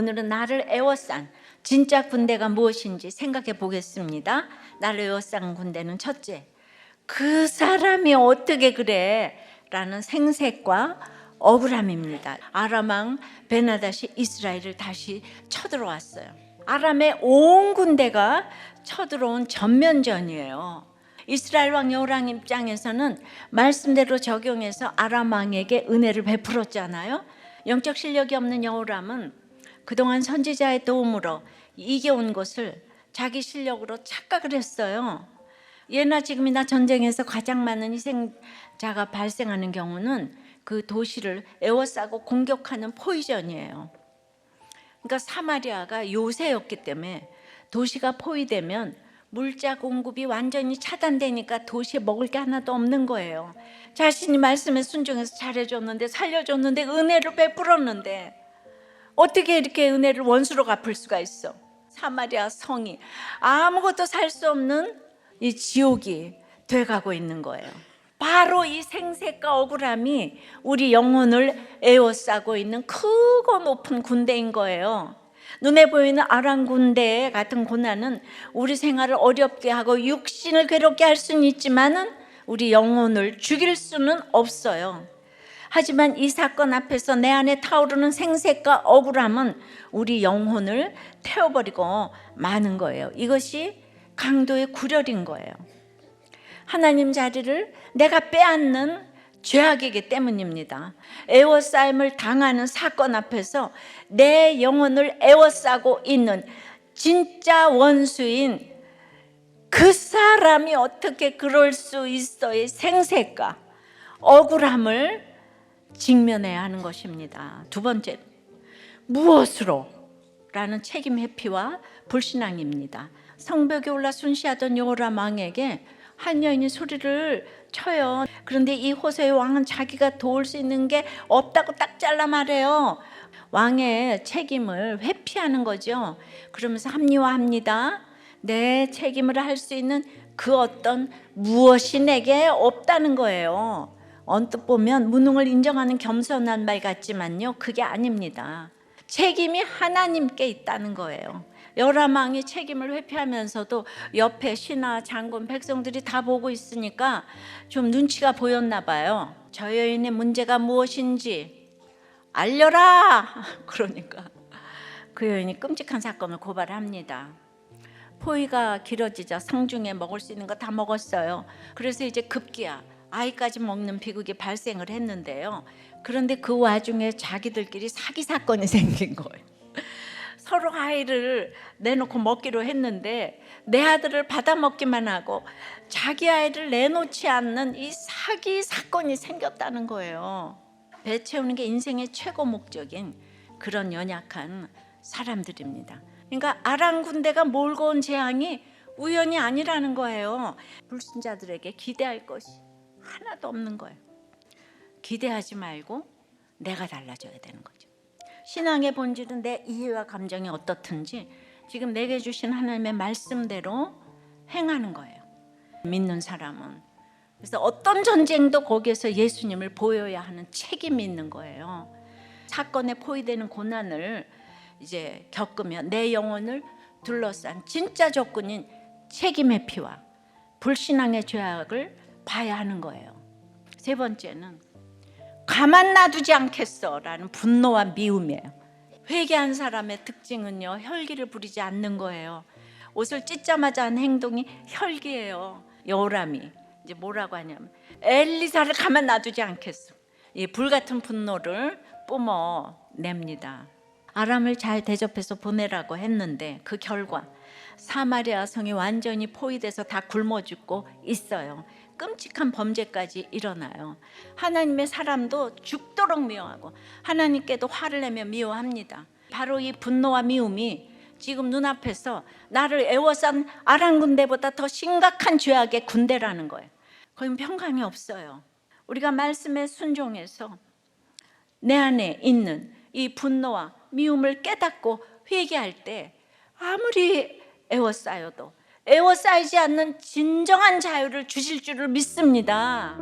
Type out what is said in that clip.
오늘은 나를 애워싼 진짜 군대가 무엇인지 생각해 보겠습니다. 나를 애워싼 군대는 첫째, 그 사람이 어떻게 그래? 라는 생색과 억울함입니다. 아람 왕 베나닷이 이스라엘을 다시 쳐들어왔어요. 아람의 온 군대가 쳐들어온 전면전이에요. 이스라엘 왕 여호람 입장에서는 말씀대로 적용해서 아람 왕에게 은혜를 베풀었잖아요. 영적 실력이 없는 여호람은 그동안 선지자의 도움으로 이겨온 것을 자기 실력으로 착각을 했어요. 예나 지금이나 전쟁에서 가장 많은 희생자가 발생하는 경우는 그 도시를 에워싸고 공격하는 포위전이에요. 그러니까 사마리아가 요새였기 때문에 도시가 포위되면 물자 공급이 완전히 차단되니까 도시에 먹을 게 하나도 없는 거예요. 자신이 말씀에 순종해서 잘해줬는데, 살려줬는데, 은혜를 베풀었는데 어떻게 이렇게 은혜를 원수로 갚을 수가 있어? 사마리아 성이 아무것도 살 수 없는 이 지옥이 돼가고 있는 거예요. 바로 이 생색과 억울함이 우리 영혼을 에워싸고 있는 크고 높은 군대인 거예요. 눈에 보이는 아람 군대 같은 고난은 우리 생활을 어렵게 하고 육신을 괴롭게 할 수는 있지만은 우리 영혼을 죽일 수는 없어요. 하지만 이 사건 앞에서 내 안에 타오르는 생색과 억울함은 우리 영혼을 태워버리고 마는 거예요. 이것이 강도의 구렬인 거예요. 하나님 자리를 내가 빼앗는 죄악이기 때문입니다. 애워싸임을 당하는 사건 앞에서 내 영혼을 애워싸고 있는 진짜 원수인 그 사람이 어떻게 그럴 수 있어의 생색과 억울함을 직면해야 하는 것입니다. 두 번째, 무엇으로? 라는 책임 회피와 불신앙입니다. 성벽에 올라 순시하던 여호람 왕에게 한 여인이 소리를 쳐요. 그런데 이 호세의 왕은 자기가 도울 수 있는 게 없다고 딱 잘라 말해요. 왕의 책임을 회피하는 거죠. 그러면서 합리화합니다. 내 책임을 할 수 있는 그 어떤 무엇이 내게 없다는 거예요. 언뜻 보면 무능을 인정하는 겸손한 말 같지만요, 그게 아닙니다. 책임이 하나님께 있다는 거예요. 여호람 왕이 책임을 회피하면서도 옆에 신하, 장군, 백성들이 다 보고 있으니까 좀 눈치가 보였나 봐요. 저 여인의 문제가 무엇인지 알려라. 그러니까 그 여인이 끔찍한 사건을 고발합니다. 포위가 길어지자 성중에 먹을 수 있는 거 다 먹었어요. 그래서 이제 급기야 아이까지 먹는 비극이 발생을 했는데요. 그런데 그 와중에 자기들끼리 사기 사건이 생긴 거예요. 서로 아이를 내놓고 먹기로 했는데 내 아들을 받아먹기만 하고 자기 아이를 내놓지 않는 이 사기 사건이 생겼다는 거예요. 배 채우는 게 인생의 최고 목적인 그런 연약한 사람들입니다. 그러니까 아람 군대가 몰고 온 재앙이 우연이 아니라는 거예요. 불신자들에게 기대할 것이 하나도 없는 거예요. 기대하지 말고 내가 달라져야 되는 거죠. 신앙의 본질은 내 이해와 감정이 어떻든지 지금 내게 주신 하나님의 말씀대로 행하는 거예요. 믿는 사람은. 그래서 어떤 전쟁도 거기에서 예수님을 보여야 하는 책임이 있는 거예요. 사건에 포위되는 고난을 이제 겪으면 내 영혼을 둘러싼 진짜 적군인 책임 회피와 불신앙의 죄악을 봐야 하는 거예요. 세 번째는 가만 놔두지 않겠어라는 분노와 미움이에요. 회개한 사람의 특징은요, 혈기를 부리지 않는 거예요. 옷을 찢자마자 한 행동이 혈기예요. 여호람이 이제 뭐라고 하냐면 엘리사를 가만 놔두지 않겠어. 이 불같은 분노를 뿜어냅니다. 아람을 잘 대접해서 보내라고 했는데 그 결과 사마리아 성이 완전히 포위돼서 다 굶어 죽고 있어요. 끔찍한 범죄까지 일어나요. 하나님의 사람도 죽도록 미워하고 하나님께도 화를 내며 미워합니다. 바로 이 분노와 미움이 지금 눈앞에서 나를 애워싼 아람 군대보다 더 심각한 죄악의 군대라는 거예요. 거긴 평강이 없어요. 우리가 말씀에 순종해서 내 안에 있는 이 분노와 미움을 깨닫고 회개할 때 아무리 애워싸여도 애워싸이지 않는 진정한 자유를 주실 줄을 믿습니다.